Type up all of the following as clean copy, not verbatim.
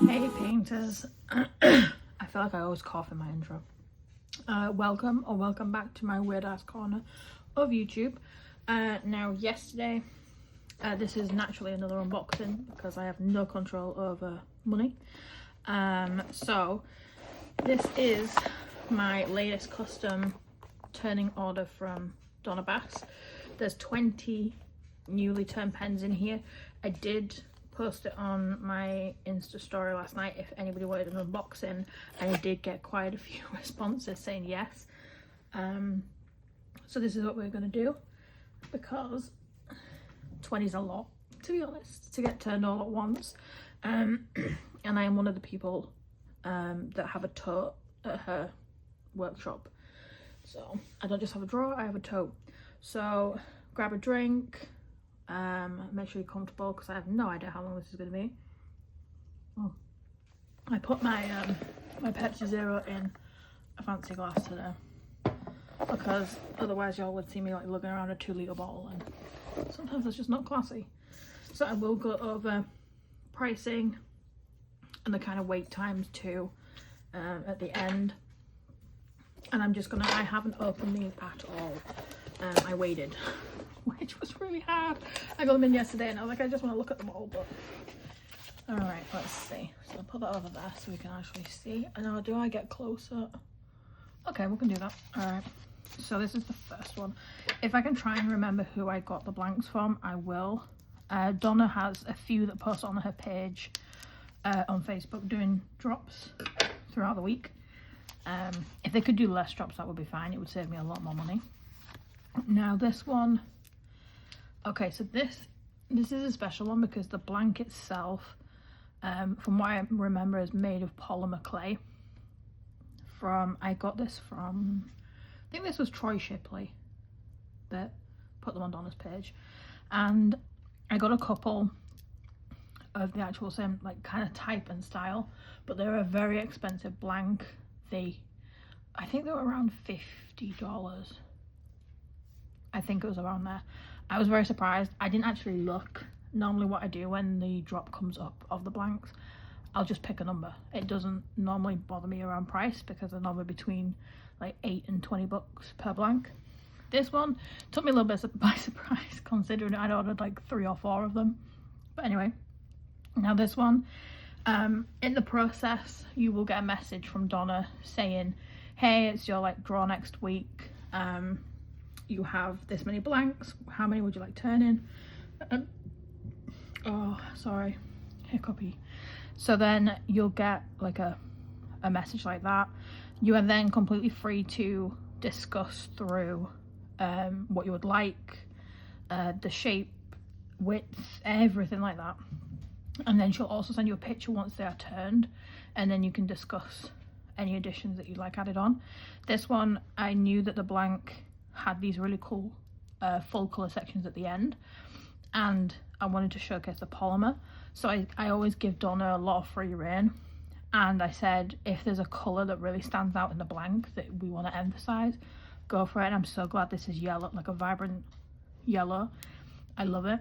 Hey painters. I feel like I always cough in my intro. Welcome back to my weird ass corner of YouTube. Now yesterday, this is naturally another unboxing because I have no control over money. So this is my latest custom turning order from Donna. There's 20 newly turned pens in here. I did post it on my Insta story last night if anybody wanted an unboxing, and I did get quite a few responses saying yes. So this is what we're going to do, because 20 is a lot, to be honest, to get turned all at once. And I am one of the people that have a tote at her workshop, so I don't just have a drawer, I have a tote. So grab a drink, make sure you're comfortable because I have no idea how long this is going to be. I put my my Pepsi Zero in a fancy glass today because otherwise y'all would see me like lugging around a 2-litre bottle, and sometimes that's just not classy. So I will go over pricing and the kind of wait times too at the end. And I haven't opened these at all. I waited, which was really hard. I got them in yesterday and I was like, I just want to look at them all, but all right, let's see. So I'll put that over there so we can actually see. And now, do I get closer? Okay, we can do that. All right, so this is the first one. If I can try and remember who I got the blanks from, I will. Donna has a few that post on her page on Facebook doing drops throughout the week. If they could do less drops, that would be fine. It would save me a lot more money. Now this one, okay, so this is a special one because the blank itself, from what I remember, is made of polymer clay. I got this from, I think this was Troy Shipley that put them on Donna's page, and I got a couple of the actual same like kind of type and style, but they're a very expensive blank. I think they were around $50. I think it was around there. I was very surprised. I didn't actually look. Normally what I do when the drop comes up of the blanks, I'll just pick a number. It doesn't normally bother me around price because they're normally between like $8 and $20 per blank. This one took me a little bit by surprise considering I'd ordered like 3 or 4 of them. But anyway, now this one, in the process you will get a message from Donna saying, hey, it's your like draw next week. You have this many blanks, how many would you like turning? Oh, sorry, hiccupy. So then you'll get like a message like that. You are then completely free to discuss through what you would like, the shape, width, everything like that. And then she'll also send you a picture once they are turned, and then you can discuss any additions that you'd like added on. This one, I knew that the blank had these really cool full colour sections at the end, and I wanted to showcase the polymer. So I always give Donna a lot of free rein, and I said if there's a colour that really stands out in the blank that we want to emphasise, go for it. And I'm so glad this is yellow, like a vibrant yellow. I love it,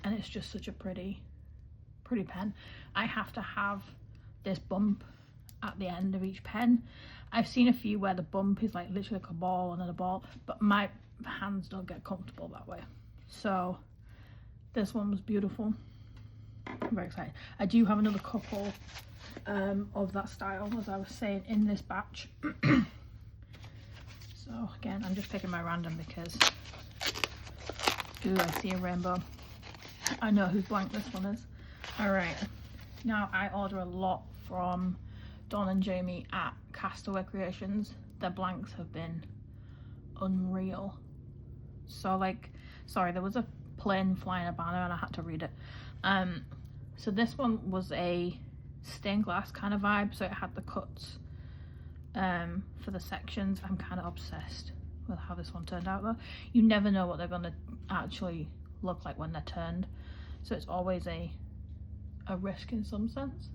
and it's just such a pretty pen. I have to have this bump at the end of each pen. I've seen a few where the bump is like literally like a ball and then a ball, but my hands don't get comfortable that way. So this one was beautiful. I'm very excited. I do have another couple of that style, as I was saying, in this batch. So again, I'm just picking my random because, ooh, I see a rainbow. I know whose blank this one is. All right, now I order a lot from Don and Jamie at Castaway Creations. Their blanks have been unreal. So like, sorry, there was a plane flying a banner and I had to read it. So this one was a stained glass kind of vibe, so it had the cuts for the sections. I'm kind of obsessed with how this one turned out though. You never know what they're going to actually look like when they're turned, so it's always a risk in some sense.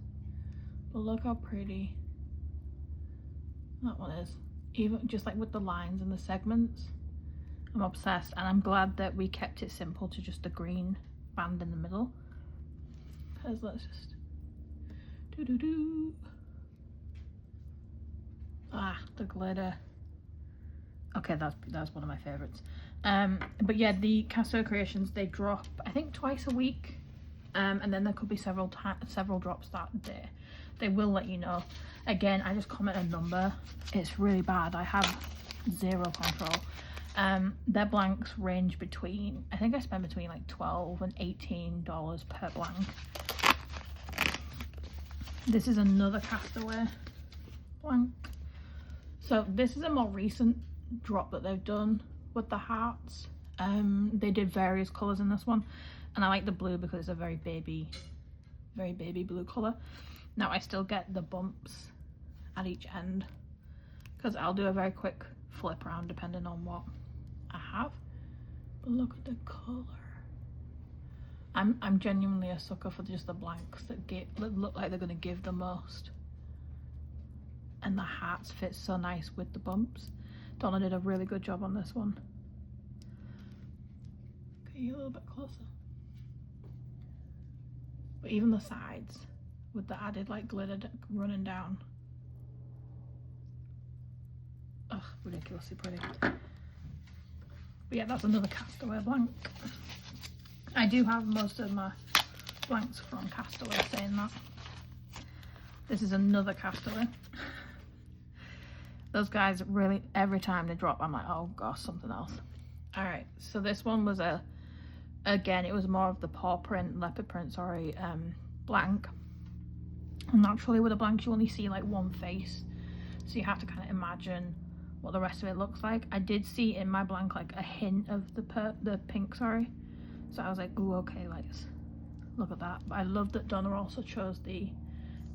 But look how pretty that one is, even just like with the lines and the segments. I'm obsessed, and I'm glad that we kept it simple to just the green band in the middle. Because let's just the glitter. Okay, that's one of my favorites. But yeah, the Castaway Creations, they drop I think twice a week, and then there could be several drops that day. They will let you know. Again, I just comment a number. It's really bad. I have zero control. Their blanks range between, I think I spend between like $12 and $18 per blank. This is another Castaway blank. So this is a more recent drop that they've done with the hearts. They did various colours in this one, and I like the blue because it's a very baby blue colour. Now I still get the bumps at each end because I'll do a very quick flip around depending on what I have. But look at the colour. I'm genuinely a sucker for just the blanks that look like they're going to give the most. And the hearts fit so nice with the bumps. Donna did a really good job on this one. Get you a little bit closer. But even the sides with the added like glitter running down. Ugh, ridiculously pretty. But yeah, that's another Castaway blank. I do have most of my blanks from Castaway, saying that. This is another Castaway. Those guys really, every time they drop, I'm like, oh gosh, something else. Alright, so this one was again, it was more of the paw print, leopard print, sorry, blank. And naturally with a blank, you only see like one face. So you have to kind of imagine what the rest of it looks like. I did see in my blank like a hint of the pink, sorry. So I was like, ooh, okay, let's look at that. But I love that Donna also chose the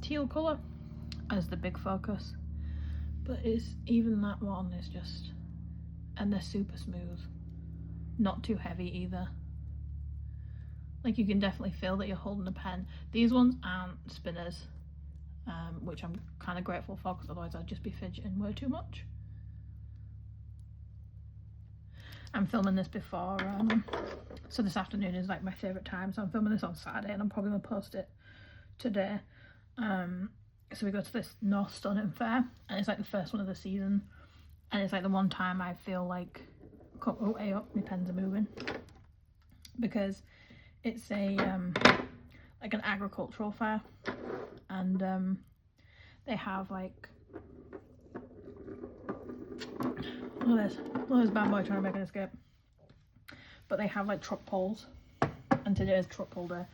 teal colour as the big focus. But even that one is just, and they're super smooth. Not too heavy either. Like you can definitely feel that you're holding a pen. These ones aren't spinners, which I'm kind of grateful for because otherwise I'd just be fidgeting way too much. I'm filming this before, so this afternoon is like my favourite time, so I'm filming this on Saturday and I'm probably going to post it today. So we go to this North Stoneham Fair and it's like the first one of the season, and it's like the one time I feel like, oh, hey up, my pens are moving, because it's a like an agricultural fair, and they have like, look at this bad boy trying to make an escape. But they have like truck pulls, and today is truck pull day,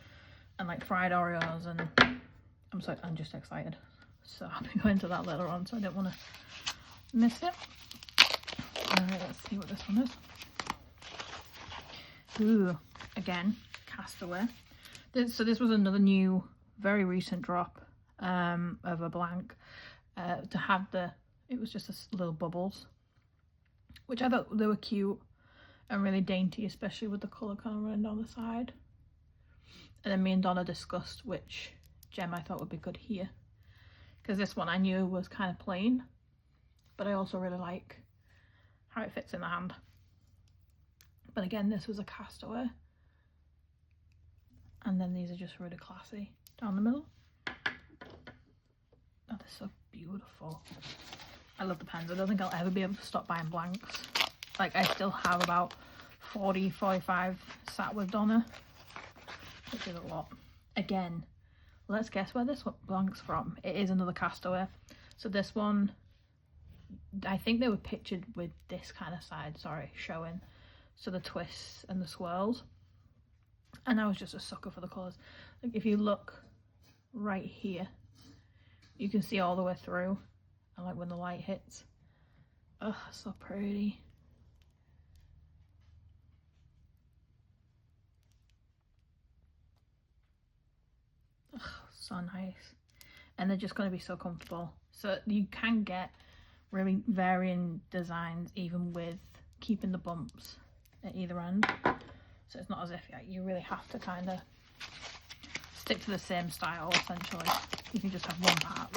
and like fried Oreos, and I'm just excited. So I'll be going to that later on, so I don't want to miss it. Alright, let's see what this one is. Ooh, again, Castaway. So this was another new, very recent drop of a blank. To have it was just little bubbles, which I thought they were cute and really dainty, especially with the colour kind of running down the side. And then me and Donna discussed which gem I thought would be good here, because this one I knew was kind of plain, but I also really like how it fits in the hand. But again, this was a Castaway, and then these are just really classy down the middle. Oh, they're so beautiful. I love the pens. I don't think I'll ever be able to stop buying blanks. Like, I still have about 45 sat with Donna, which is a lot. Again, let's guess where this blank's from. It is another Castaway. So this one, I think they were pictured with this kind of side, sorry, showing. So the twists and the swirls. And I was just a sucker for the colours. Like, if you look right here, you can see all the way through. And like when the light hits. Oh, so pretty. Oh, so nice. And they're just going to be so comfortable. So you can get really varying designs even with keeping the bumps at either end. So it's not as if you really have to kind of stick to the same style essentially. You can just have one part.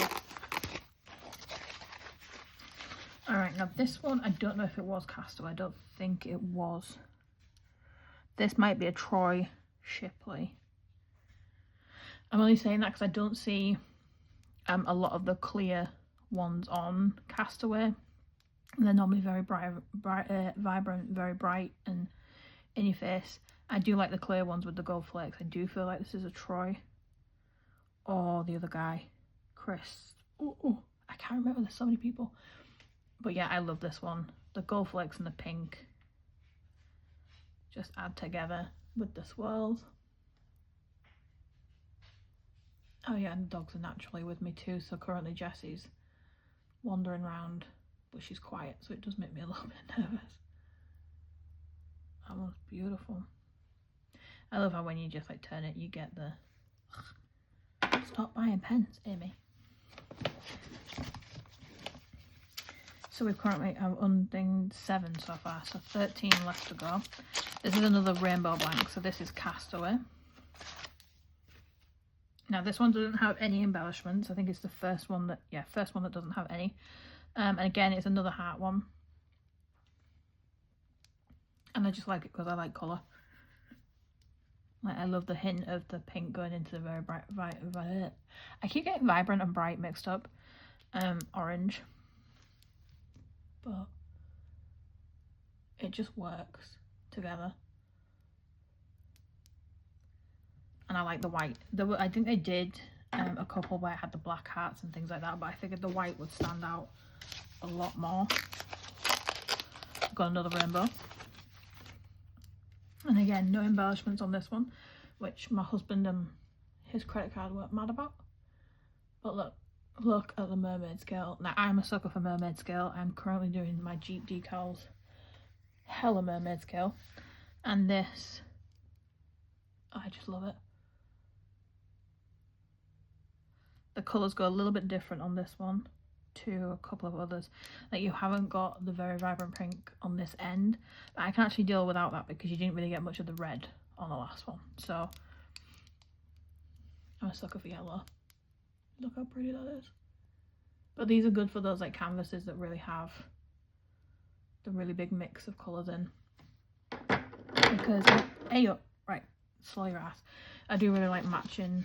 Alright, now this one, I don't know if it was Castaway. I don't think it was. This might be a Troy Shipley. I'm only saying that because I don't see a lot of the clear ones on Castaway. They're normally very vibrant, very bright and in your face. I do like the clear ones with the gold flakes. I do feel like this is a Troy. Or the other guy, Chris. Oh, I can't remember, there's so many people. But yeah, I love this one. The gold flakes and the pink just add together with the swirls. Oh yeah, and the dogs are naturally with me too. So currently Jessie's wandering around, but she's quiet, so it does make me a little bit nervous. That one's beautiful. I love how when you just like turn it, you get the... Stop buying pens, Amy. So we've currently undinged 7 so far, so 13 left to go. This is another rainbow blank, so this is Castaway. Now this one doesn't have any embellishments. I think it's the first one that, yeah, first one that doesn't have any. And again, it's another heart one. And I just like it because I like colour. Like, I love the hint of the pink going into the very bright, I keep getting vibrant and bright mixed up. Orange. But it just works together. And I like the white. I think they did a couple where it had the black hearts and things like that, but I figured the white would stand out a lot more. Got another rainbow. And again, no embellishments on this one, which my husband and his credit card weren't mad about. But look at the mermaid scale. Now, I'm a sucker for mermaid scale. I'm currently doing my Jeep decals. Hella mermaid scale. And this, I just love it. The colours go a little bit different on this one to a couple of others. Like, you haven't got the very vibrant pink on this end, but I can actually deal without that because you didn't really get much of the red on the last one. So I'm a sucker for yellow. Look how pretty that is. But these are good for those like canvases that really have the really big mix of colours in. Because, hey up, right, slow your ass. I do really like matching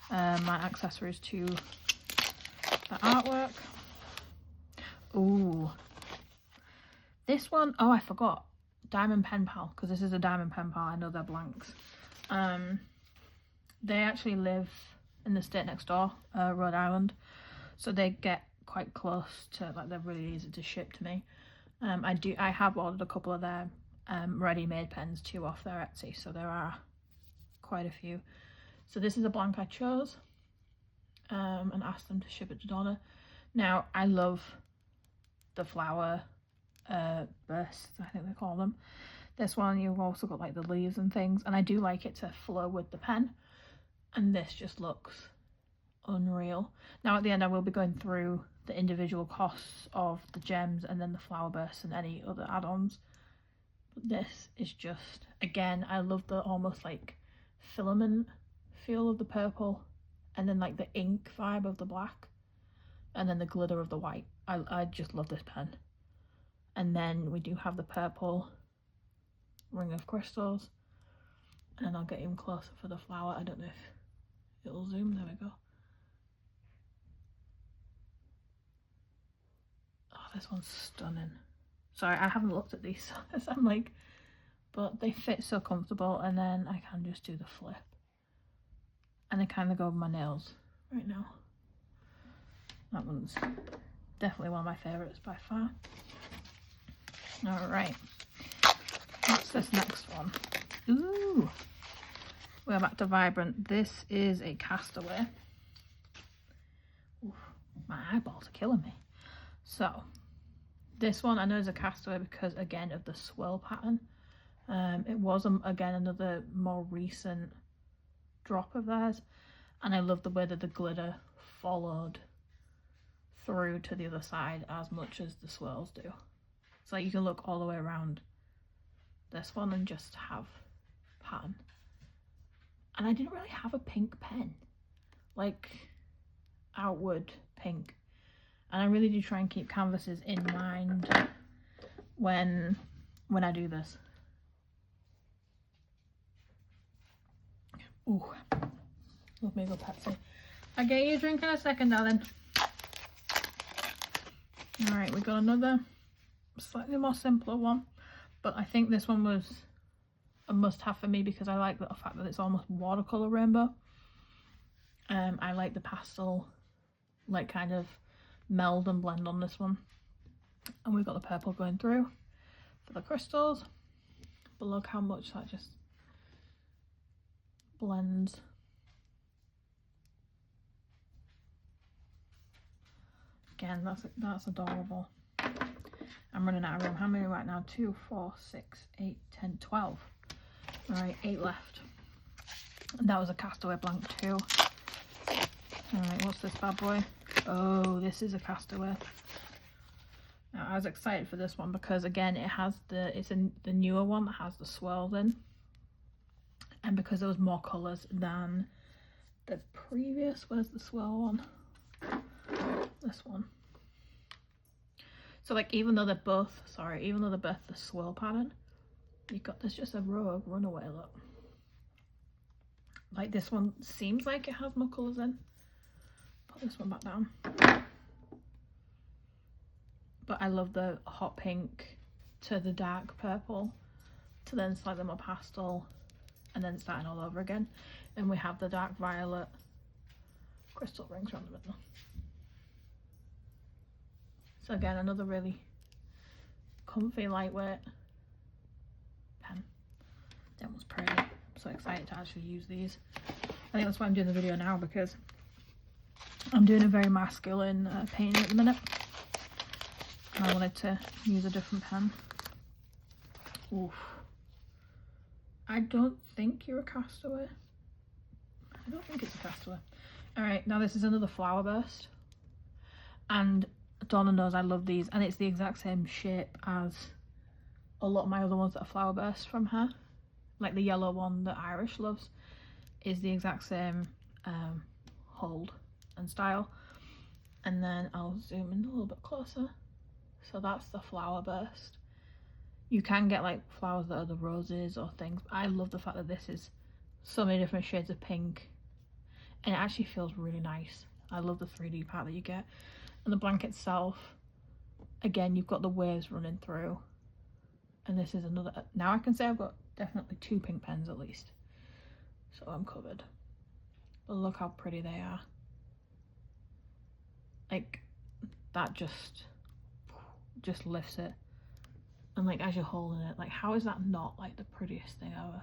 my accessories to the artwork. Ooh, this one, oh, I forgot, Diamond Pen Pal, because this is a Diamond Pen Pal. I know they're blanks. They actually live in the state next door, Rhode Island, so they get quite close to, like, they're really easy to ship to me. I have ordered a couple of their ready-made pens too off their Etsy, so there are quite a few. So this is a blank I chose and asked them to ship it to Donna. Now, I love the flower bursts, I think they call them. This one, you've also got like the leaves and things, and I do like it to flow with the pen. And this just looks unreal. Now at the end I will be going through the individual costs of the gems and then the flower bursts and any other add-ons. But this is just, again, I love the almost like filament feel of the purple, and then like the ink vibe of the black, and then the glitter of the white. I just love this pen. And then we do have the purple ring of crystals, and I'll get even closer for the flower. I don't know if it'll zoom. There we go. Oh, this one's stunning. Sorry, I haven't looked at these, I'm like, but they fit so comfortable, and then I can just do the flip. And they kind of go over my nails right now. That one's definitely one of my favourites by far. Alright, what's this next one? Ooh, we're back to Vibrant. This is a Castaway. Ooh, my eyeballs are killing me. So, this one I know is a Castaway because, again, of the swirl pattern. It was, again, another more recent drop of theirs, and I love the way that the glitter followed through to the other side as much as the swirls do. It's like you can look all the way around this one and just have pattern. And I didn't really have a pink pen, like outward pink. And I really do try and keep canvases in mind when I do this. Ooh, love me a good Pepsi. I'll get you a drink in a second, darling. Alright, we got another slightly more simpler one, but I think this one was a must-have for me because I like the fact that it's almost watercolor rainbow. I like the pastel, like, kind of meld and blend on this one. And we've got the purple going through for the crystals, but look how much that just blends. Again, that's adorable. I'm running out of room. How many right now? 2, 4, 6, 8, 10, 12. Alright, 8 left. And that was a Castaway blank too. Alright, what's this bad boy? Oh, this is a Castaway. Now, I was excited for this one because, again, it's the newer one that has the swirls in. And because there was more colours than the previous, where's the swirl one? This one. So, like, even though they're both the swirl pattern, you've got this just a rogue runaway look. Like, this one seems like it has more colours in. Put this one back down. But I love the hot pink to the dark purple to then slightly more pastel and then starting all over again. And we have the dark violet crystal rings around the middle. So again, another really comfy, lightweight pen. That was pretty. I'm so excited to actually use these. I think that's why I'm doing the video now, because I'm doing a very masculine painting at the minute. And I wanted to use a different pen. Oof. I don't think you're a Castaway. I don't think it's a Castaway. Alright, now this is another Flower Burst. And Donna knows I love these, and it's the exact same shape as a lot of my other ones that are Flower Burst from her. Like the yellow one that Irish loves is the exact same hold and style. And then I'll zoom in a little bit closer. So that's the Flower Burst. You can get like flowers that are the roses or things, but I love the fact that this is so many different shades of pink, and it actually feels really nice. I love the 3D part that you get. And the blank itself, again, you've got the waves running through. And this is another, now I can say I've got definitely 2 pink pens at least. So I'm covered. But look how pretty they are. Like, that just lifts it. And like, as you're holding it, like, how is that not like the prettiest thing ever?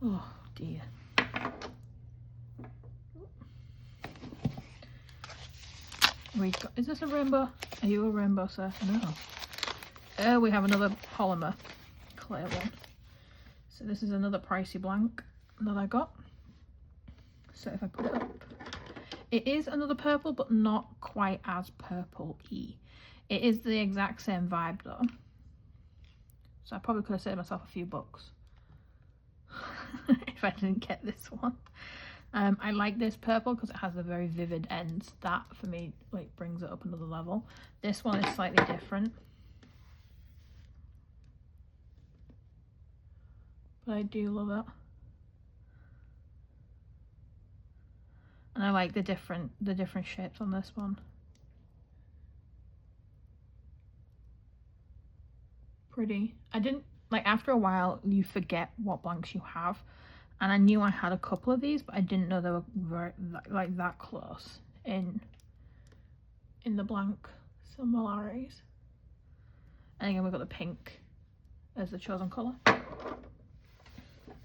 Oh dear. Is this a rainbow? Are you a rainbow, sir? No. We have another polymer clear one. So this is another pricey blank that I got. So if I put it up, it is another purple, but not quite as purple-y. It is the exact same vibe though. So I probably could have saved myself a few bucks if I didn't get this one. I like this purple because it has the very vivid ends. That for me like brings it up another level. This one is slightly different, but I do love it. And I like the different shapes on this one. Pretty. I didn't like, after a while you forget what blanks you have, and I knew I had a couple of these, but I didn't know they were very, like that close in the blank similarities. And again, we've got the pink as the chosen colour.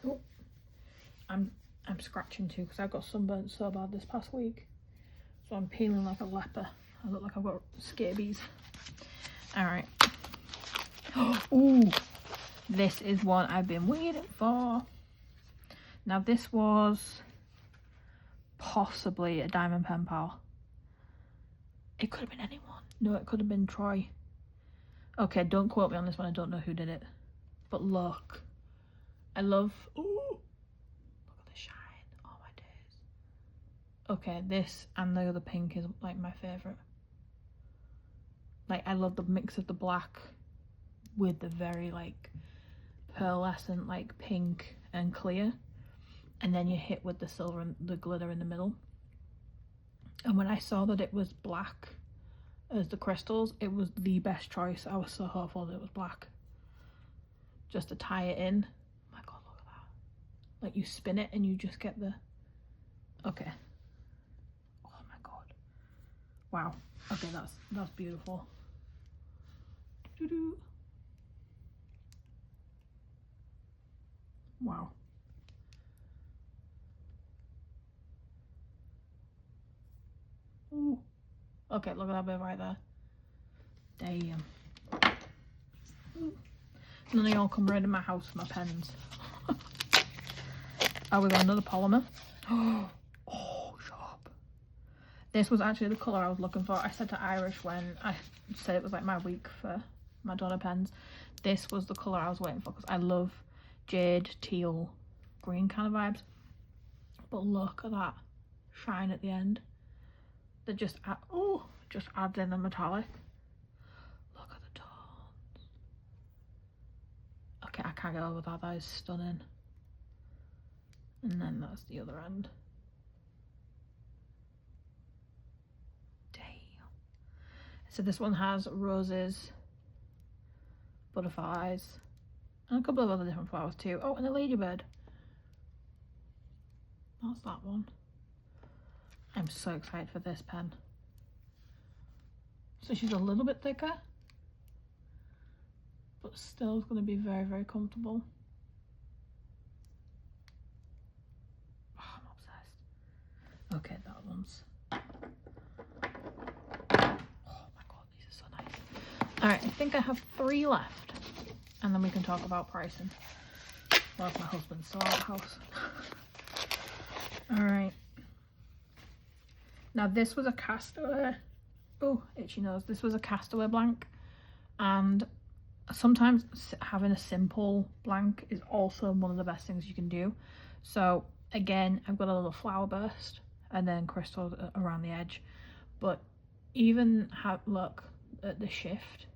Oh, I'm scratching too because I got sunburnt so bad this past week, so I'm peeling like a leper. I look like I've got scabies. All right. Ooh, this is one I've been waiting for. Now this was possibly a Diamond Pen Pal. It could have been anyone. No, it could have been Troy. Okay, don't quote me on this one. I don't know who did it. But look. I love... Ooh! Look at the shine. Oh my days. Okay, this and the other pink is like my favourite. like, I love the mix of the black with the very like pearlescent like pink and clear, and then you hit with the silver and the glitter in the middle. And when I saw that it was black as the crystals, it was the best choice. I was so hopeful that it was black, just to tie it in. Oh my god, look at that. Like, you spin it and you just get the, okay, oh my god, wow, okay, that's beautiful. Doo-doo. Wow. Ooh. Okay, look at that bit right there. Damn. None of y'all come round in my house for my pens. Oh, we got another polymer. Oh, sharp. This was actually the colour I was looking for. I said to Irish when I said it was like my week for my Donna pens, this was the colour I was waiting for, because I love jade, teal, green kind of vibes. But look at that shine at the end. That just just adds in the metallic. Look at the tones. Okay, I can't get over that. That is stunning. And then that's the other end. Damn. So this one has roses, butterflies, and a couple of other different flowers too. Oh, and a ladybird. That's that one. I'm so excited for this pen. So she's a little bit thicker, but still is going to be very, very comfortable. Oh, I'm obsessed. Okay, that one's... Oh my god, these are so nice. Alright, I think I have 3 left, and then we can talk about pricing. Well, if my husband's still out of the house. Alright. Now this was a castaway, oh, itchy nose. This was a castaway blank, and sometimes having a simple blank is also one of the best things you can do. So again, I've got a little flower burst and then crystals around the edge, but even look at the shift,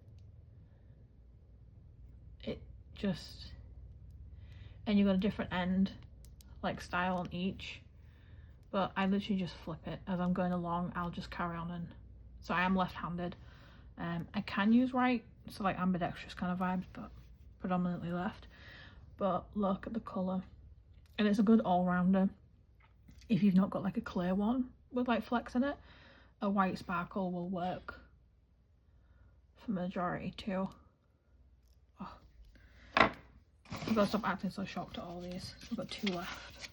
it just, and you've got a different end like style on each. But I literally just flip it as I'm going along. I'll just carry on, and so I am left-handed. I can use right, so like ambidextrous kind of vibes, but predominantly left. But look at the colour, and it's a good all-rounder. If you've not got like a clear one with like flecks in it, a white sparkle will work for majority too. Oh. I've got to stop acting so shocked at all these. I've got 2 left.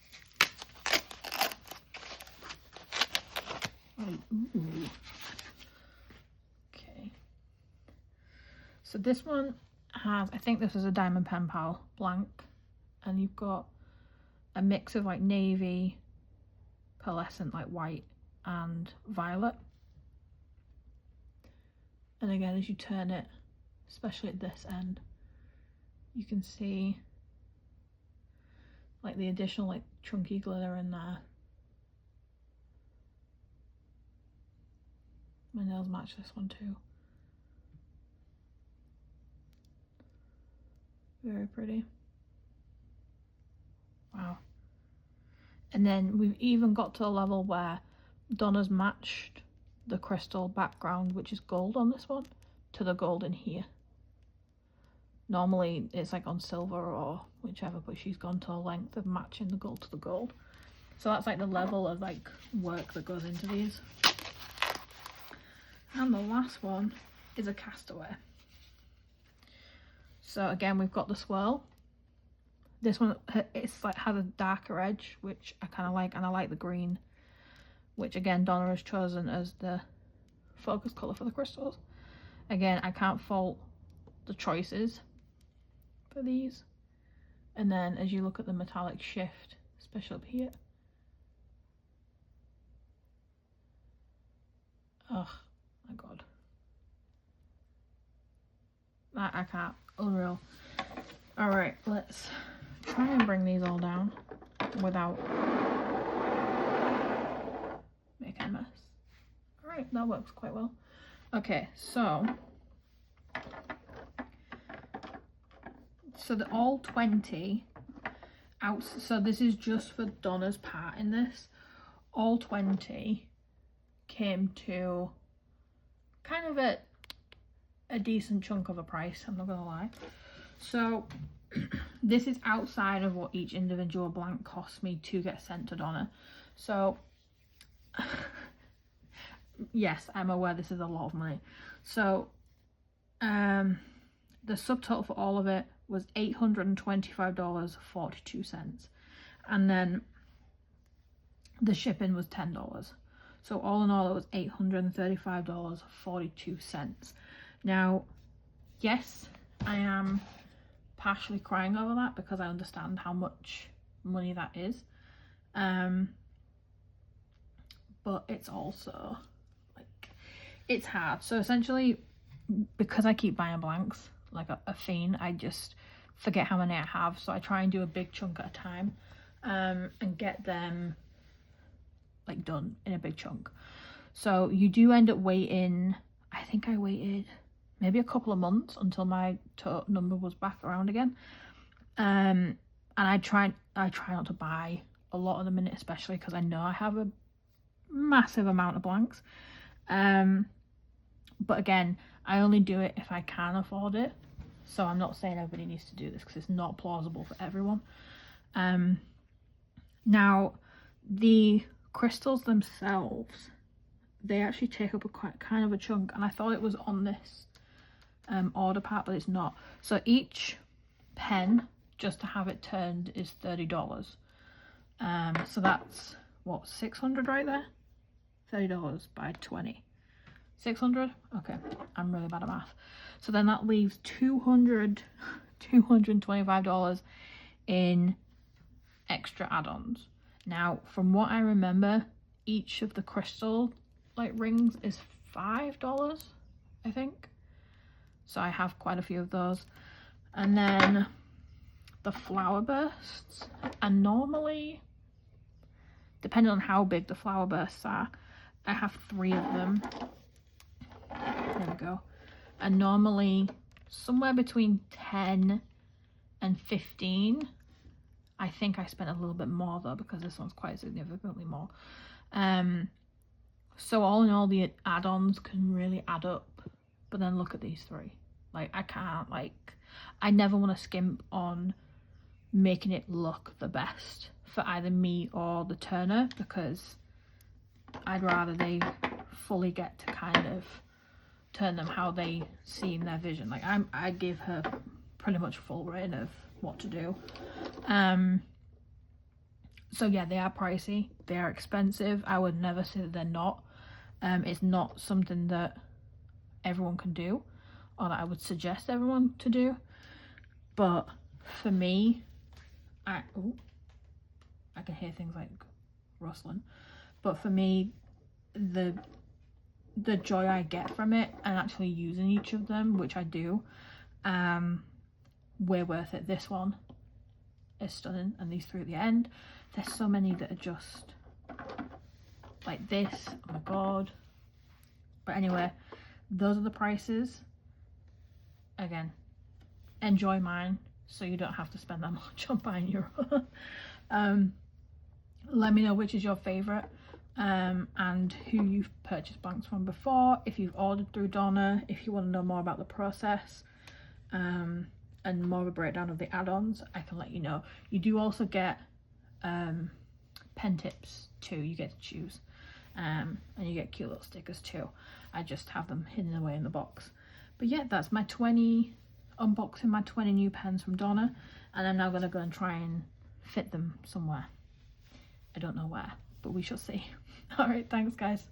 Ooh. Okay, so this one has, I think this is a Diamond Pen Pal blank, and you've got a mix of like navy, pearlescent like white, and violet. And again, as you turn it, especially at this end, you can see like the additional like chunky glitter in there. My nails match this one too. Very pretty. Wow. And then we've even got to a level where Donna's matched the crystal background, which is gold on this one, to the gold in here. Normally it's like on silver or whichever, but she's gone to a length of matching the gold to the gold. So that's like the level of like work that goes into these. And the last one is a castaway. So again, we've got the swirl. This one, it's like has a darker edge, which I kind of like, and I like the green, which again Donna has chosen as the focus colour for the crystals. Again, I can't fault the choices for these. And then as you look at the metallic shift, especially up here. Ugh. My god, I can't. Unreal. All right, let's try and bring these all down without making a mess. All right, that works quite well. Okay, so the all 20 out, so this is just for Donna's part in this. All 20 came to kind of a decent chunk of a price, I'm not gonna lie. So this is outside of what each individual blank cost me to get sent to Donna. So yes, I'm aware this is a lot of money. So the subtotal for all of it was $825.42, and then the shipping was $10. So all in all, it was $835.42. Now, yes, I am partially crying over that because I understand how much money that is. But it's also like, it's hard. So essentially, because I keep buying blanks like a fiend, I just forget how many I have. So I try and do a big chunk at a time, and get them like done in a big chunk. So you do end up waiting, I think I waited maybe a couple of months until my total number was back around again. And I try not to buy a lot of them in it, especially because I know I have a massive amount of blanks. But again, I only do it if I can afford it. So I'm not saying everybody needs to do this because it's not plausible for everyone. Now, the crystals themselves, they actually take up a quite kind of a chunk, and I thought it was on this order part, but it's not. So each pen, just to have it turned, is $30. So that's what, 600 right there? $30 by 20. 600? Okay, I'm really bad at math. So then that leaves $225 in extra add-ons. Now, from what I remember, each of the crystal like rings is $5, I think. So I have quite a few of those. And then the flower bursts are normally, depending on how big the flower bursts are, I have 3 of them. There we go. And normally somewhere between 10 and 15. I think I spent a little bit more though, because this one's quite significantly more. So all in all, the add-ons can really add up. But then look at these 3. Like, I can't, like, I never want to skimp on making it look the best for either me or the turner, because I'd rather they fully get to kind of turn them how they see in their vision. Like, I give her pretty much full reign of what to do. So yeah, they are pricey, they are expensive. I would never say that they're not. It's not something that everyone can do, or that I would suggest everyone to do. But for me, I can hear things like rustling. But for me, the joy I get from it and actually using each of them, which I do, way worth it. This one is stunning, and these 3 at the end. There's so many that are just like this. Oh my god. But anyway, those are the prices. Again, enjoy mine so you don't have to spend that much on buying your own. Let me know which is your favorite, and who you've purchased blanks from before, if you've ordered through Donna, if you want to know more about the process, and more of a breakdown of the add-ons, I can let you know. You do also get pen tips too, you get to choose, and you get cute little stickers too. I just have them hidden away in the box. But yeah, that's my unboxing my 20 new pens from Donna, and I'm now going to go and try and fit them somewhere. I don't know where, but we shall see. All right, thanks guys.